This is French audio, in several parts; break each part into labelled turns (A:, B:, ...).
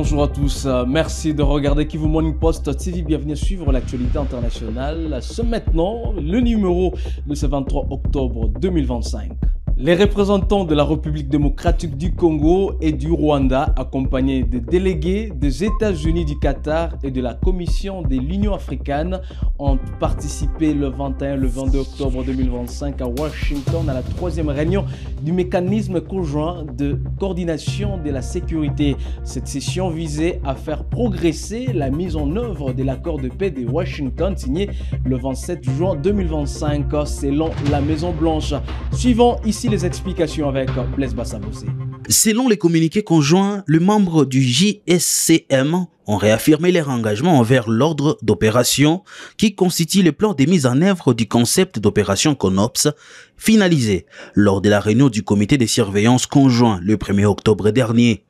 A: bonjour à tous. Merci de regarder Kivu Morning Post TV. Bienvenue suivre l'actualité internationale. Ce maintenant, le numéro de ce 23 octobre 2025. Les représentants de la République démocratique du Congo et du Rwanda, accompagnés des délégués des États-Unis, du Qatar et de la Commission de l'Union africaine, ont participé le 21 et le 22 octobre 2025 à Washington à la troisième réunion du mécanisme conjoint de coordination de la sécurité. Cette session visait à faire progresser la mise en œuvre de l'accord de paix de Washington signé le 27 juin 2025 selon la Maison-Blanche. Suivons ici les explications avec Blaise Bassaboussé.
B: Selon les communiqués conjoints, les membres du JSCM ont réaffirmé leur engagement envers l'ordre d'opération qui constitue le plan de mise en œuvre du concept d'opération CONOPS finalisé lors de la réunion du comité de surveillance conjoint le 1er octobre dernier.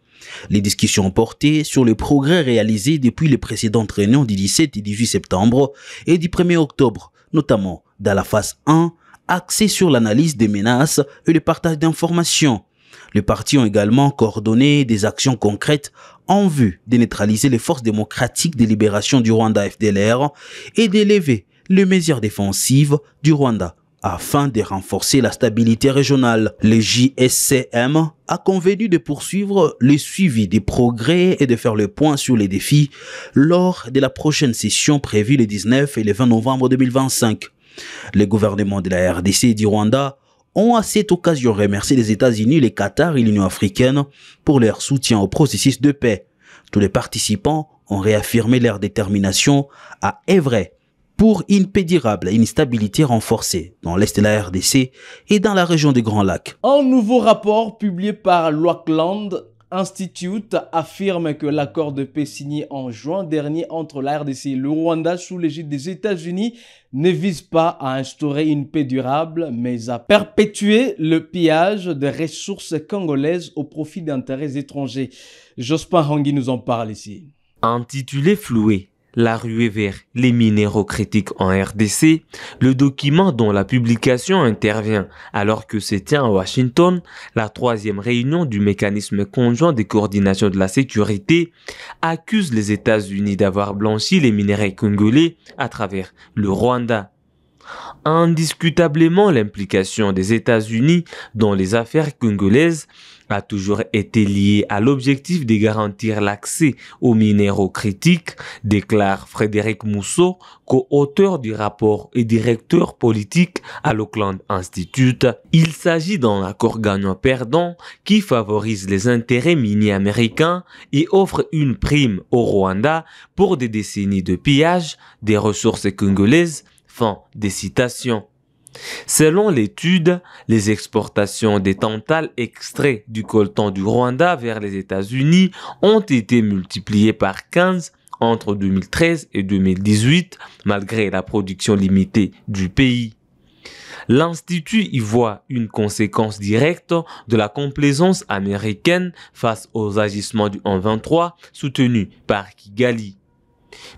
B: Les discussions ont porté sur les progrès réalisés depuis les précédentes réunions du 17 et 18 septembre et du 1er octobre, notamment dans la phase 1, axée sur l'analyse des menaces et le partage d'informations. Les partis ont également coordonné des actions concrètes en vue de neutraliser les forces démocratiques de libération du Rwanda FDLR et d'élever les mesures défensives du Rwanda afin de renforcer la stabilité régionale. Le JSCM a convenu de poursuivre le suivi des progrès et de faire le point sur les défis lors de la prochaine session prévue le 19 et le 20 novembre 2025. Les gouvernements de la RDC et du Rwanda ont à cette occasion remercié les États-Unis, le Qatar et l'Union africaine pour leur soutien au processus de paix. Tous les participants ont réaffirmé leur détermination à œuvrer pour une paix durable et une stabilité renforcée dans l'est de la RDC et dans la région des Grands Lacs.
A: Un nouveau rapport publié par l'Auckland Institute affirme que l'accord de paix signé en juin dernier entre la RDC et le Rwanda sous l'égide des États-Unis ne vise pas à instaurer une paix durable, mais à perpétuer le pillage des ressources congolaises au profit d'intérêts étrangers. Jospin Hangui nous en parle ici.
C: Intitulé Floué, la ruée vers les minéraux critiques en RDC, le document dont la publication intervient alors que se tient à Washington la troisième réunion du mécanisme conjoint de coordination de la sécurité, accuse les États-Unis d'avoir blanchi les minéraux congolais à travers le Rwanda. Indiscutablement, l'implication des États-Unis dans les affaires congolaises a toujours été liée à l'objectif de garantir l'accès aux minéraux critiques, déclare Frédéric Mousseau, co-auteur du rapport et directeur politique à l'Auckland Institute. Il s'agit d'un accord gagnant-perdant qui favorise les intérêts miniers américains et offre une prime au Rwanda pour des décennies de pillage des ressources congolaises. Fin des citations. Selon l'étude, les exportations des tantales extraits du coltan du Rwanda vers les États-Unis ont été multipliées par 15 entre 2013 et 2018, malgré la production limitée du pays. L'Institut y voit une conséquence directe de la complaisance américaine face aux agissements du 1-23 soutenus par Kigali.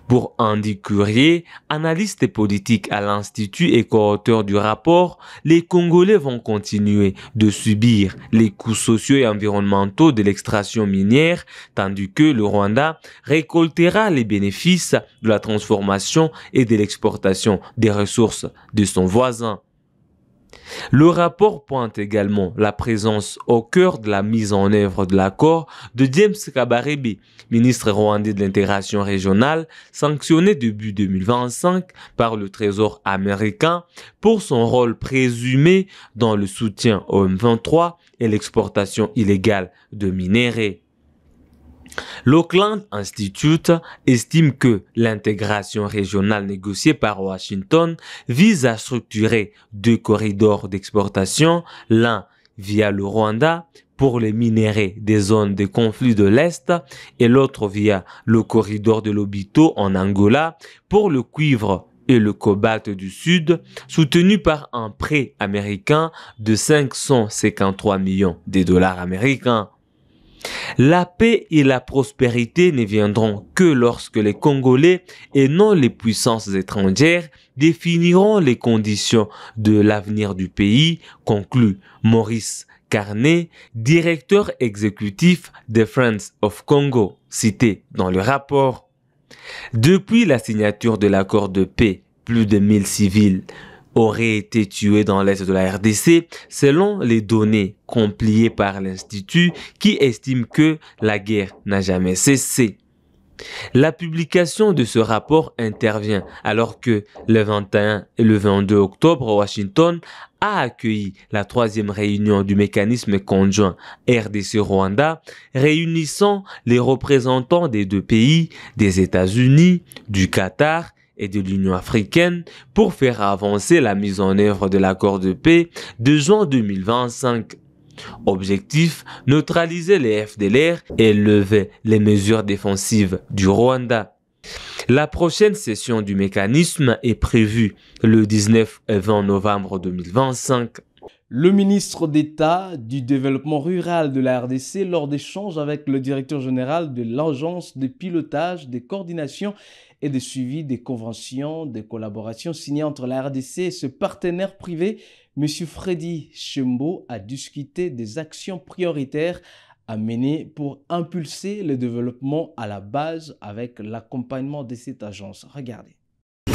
C: Pour Andy Courier, analyste politique à l'Institut et co-auteur du rapport, les Congolais vont continuer de subir les coûts sociaux et environnementaux de l'extraction minière, tandis que le Rwanda récoltera les bénéfices de la transformation et de l'exportation des ressources de son voisin. Le rapport pointe également la présence au cœur de la mise en œuvre de l'accord de James Kabarebe, ministre rwandais de l'intégration régionale, sanctionné début 2025 par le Trésor américain pour son rôle présumé dans le soutien au M23 et l'exportation illégale de minéraux. L'Auckland Institute estime que l'intégration régionale négociée par Washington vise à structurer deux corridors d'exportation, l'un via le Rwanda pour les minéraux des zones de conflit de l'Est et l'autre via le corridor de Lobito en Angola pour le cuivre et le cobalt du Sud, soutenu par un prêt américain de 553 millions de dollars américains. La paix et la prospérité ne viendront que lorsque les Congolais et non les puissances étrangères définiront les conditions de l'avenir du pays, conclut Maurice Carnet, directeur exécutif de Friends of Congo, cité dans le rapport. Depuis la signature de l'accord de paix, plus de 1000 civils auraient été tués dans l'est de la RDC, selon les données compilées par l'Institut qui estime que la guerre n'a jamais cessé. La publication de ce rapport intervient alors que le 21 et le 22 octobre, Washington a accueilli la 3e réunion du mécanisme conjoint RDC-Rwanda, réunissant les représentants des deux pays, des États-Unis, du Qatar et de l'Union africaine pour faire avancer la mise en œuvre de l'accord de paix de juin 2025. Objectif, neutraliser les FDLR et lever les mesures défensives du Rwanda. La prochaine session du mécanisme est prévue le 19 et 20 novembre 2025.
A: Le ministre d'État du Développement rural de la RDC, lors d'échanges avec le directeur général de l'Agence de pilotage, de coordination et de suivi des conventions de collaboration signées entre la RDC et ce partenaire privé, M. Freddy Chimbo a discuté des actions prioritaires à mener pour impulser le développement à la base avec l'accompagnement de cette agence. Regardez.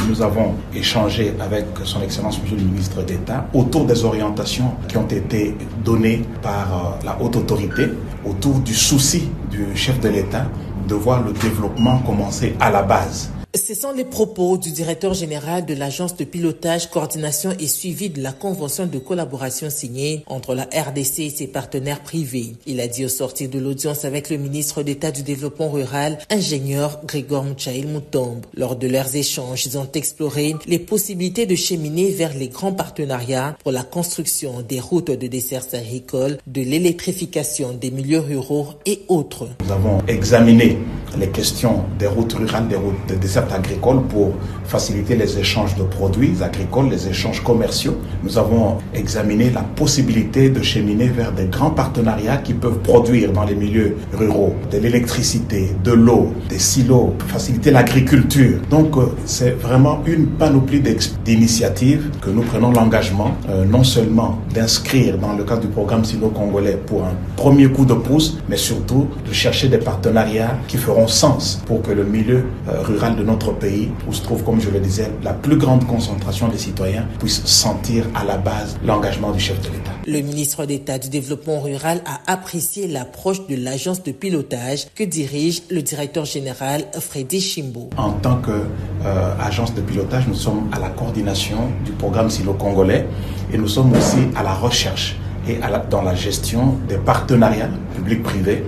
D: Nous avons échangé avec son Excellence Monsieur le ministre d'État autour des orientations qui ont été données par la haute autorité, autour du souci du chef de l'État de voir le développement commencer à la base.
E: Ce sont les propos du directeur général de l'Agence de pilotage, coordination et suivi de la convention de collaboration signée entre la RDC et ses partenaires privés. Il a dit au sortir de l'audience avec le ministre d'État du Développement rural, ingénieur Grégoire Mchaïl Moutombe. Lors de leurs échanges, ils ont exploré les possibilités de cheminer vers les grands partenariats pour la construction des routes de dessertes agricoles, de l'électrification des milieux ruraux et autres.
D: Nous avons examiné les questions des routes rurales, des routes de dessertes agricoles pour faciliter les échanges de produits agricoles, les échanges commerciaux. Nous avons examiné la possibilité de cheminer vers des grands partenariats qui peuvent produire dans les milieux ruraux de l'électricité, de l'eau, des silos, faciliter l'agriculture. Donc c'est vraiment une panoplie d'initiatives que nous prenons l'engagement non seulement d'inscrire dans le cadre du programme sino-congolais pour un premier coup de pouce, mais surtout de chercher des partenariats qui feront sens pour que le milieu rural de notre pays, où se trouve, comme je le disais, la plus grande concentration des citoyens, puisse sentir à la base l'engagement du chef de l'État.
E: Le ministre d'État du Développement rural a apprécié l'approche de l'agence de pilotage que dirige le directeur général Freddy Chimbo.
D: En tant qu'agence de pilotage, nous sommes à la coordination du programme sino-congolais et nous sommes aussi à la recherche et dans la gestion des partenariats publics-privés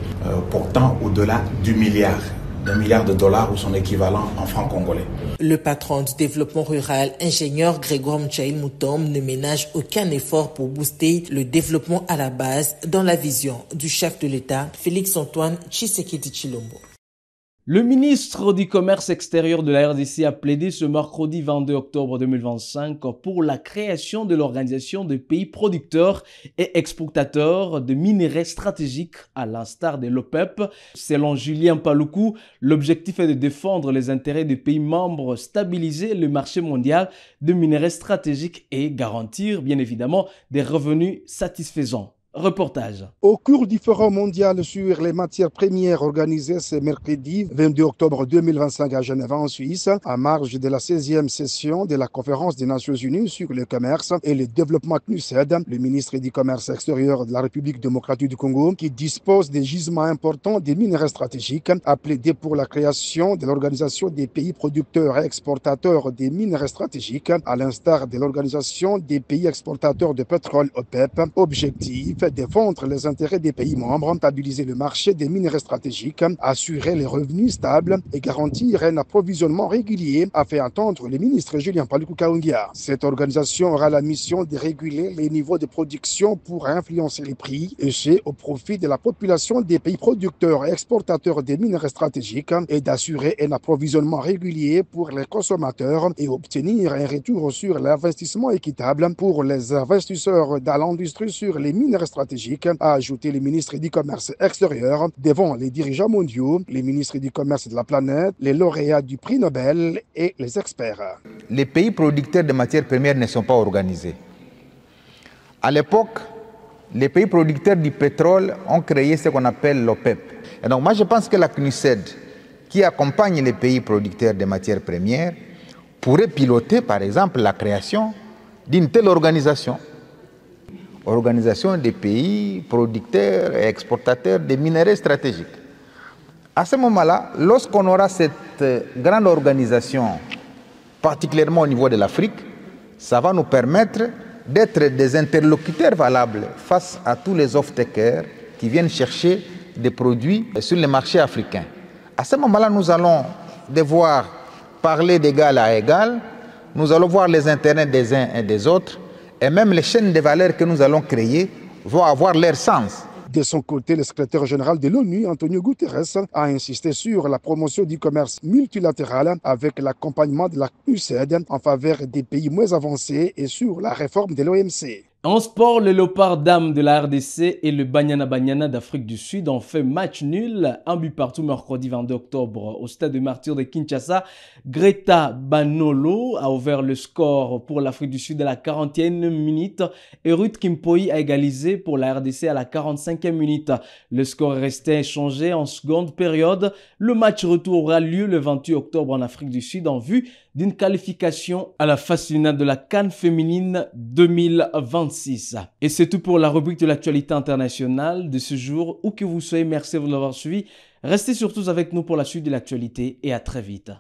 D: portant au-delà du milliard. $1 milliard ou son équivalent en francs congolais.
E: Le patron du développement rural, ingénieur Grégoire Mchaïl Moutombe, ne ménage aucun effort pour booster le développement à la base dans la vision du chef de l'État, Félix-Antoine Tshisekedi Tshilombo.
A: Le ministre du Commerce extérieur de la RDC a plaidé ce mercredi 22 octobre 2025 pour la création de l'Organisation des pays producteurs et exportateurs de minerais stratégiques à l'instar de l'OPEP. Selon Julien Paluku, l'objectif est de défendre les intérêts des pays membres, stabiliser le marché mondial de minerais stratégiques et garantir bien évidemment des revenus satisfaisants. Reportage.
F: Au cours du Forum mondial sur les matières premières organisé ce mercredi 22 octobre 2025 à Genève en Suisse, à marge de la 16e session de la Conférence des Nations Unies sur le commerce et le développement CNUSED, le ministre du Commerce extérieur de la République démocratique du Congo, qui dispose des gisements importants des minerais stratégiques, a plaidé pour la création de l'Organisation des pays producteurs et exportateurs des minerais stratégiques, à l'instar de l'Organisation des pays exportateurs de pétrole OPEP. Objectif: défendre les intérêts des pays membres, stabiliser le marché des minerais stratégiques, assurer les revenus stables et garantir un approvisionnement régulier, a fait entendre le ministre Julien Paluku Kahungia. Cette organisation aura la mission de réguler les niveaux de production pour influencer les prix, et ce au profit de la population des pays producteurs et exportateurs des minerais stratégiques, et d'assurer un approvisionnement régulier pour les consommateurs et obtenir un retour sur l'investissement équitable pour les investisseurs dans l'industrie sur les minerais stratégique, a ajouté le ministre du Commerce extérieur devant les dirigeants mondiaux, les ministres du Commerce de la planète, les lauréats du prix Nobel et les experts.
G: Les pays producteurs de matières premières ne sont pas organisés. À l'époque les pays producteurs du pétrole ont créé ce qu'on appelle l'OPEP. Et donc moi je pense que la CNUSED, qui accompagne les pays producteurs de matières premières, pourrait piloter par exemple la création d'une telle organisation des pays producteurs et exportateurs de minerais stratégiques. À ce moment-là, lorsqu'on aura cette grande organisation, particulièrement au niveau de l'Afrique, ça va nous permettre d'être des interlocuteurs valables face à tous les off-takers qui viennent chercher des produits sur les marchés africains. À ce moment-là, nous allons devoir parler d'égal à égal, nous allons voir les intérêts des uns et des autres, et même les chaînes de valeur que nous allons créer vont avoir leur sens.
F: De son côté, le secrétaire général de l'ONU, Antonio Guterres, a insisté sur la promotion du commerce multilatéral avec l'accompagnement de la CNUSED en faveur des pays moins avancés et sur la réforme de l'OMC.
A: En sport, le Léopard Dame de la RDC et le Banyana Banyana d'Afrique du Sud ont fait match nul, un but partout mercredi 22 octobre au stade de Martyrs de Kinshasa. Greta Banolo a ouvert le score pour l'Afrique du Sud à la 40e minute et Ruth Kimpoi a égalisé pour la RDC à la 45e minute. Le score est resté échangé en seconde période. Le match retour aura lieu le 28 octobre en Afrique du Sud en vue d'une qualification à la phase finale de la CAN féminine 2026. Et c'est tout pour la rubrique de l'actualité internationale de ce jour. Où que vous soyez, merci de l'avoir suivi. Restez surtout avec nous pour la suite de l'actualité et à très vite.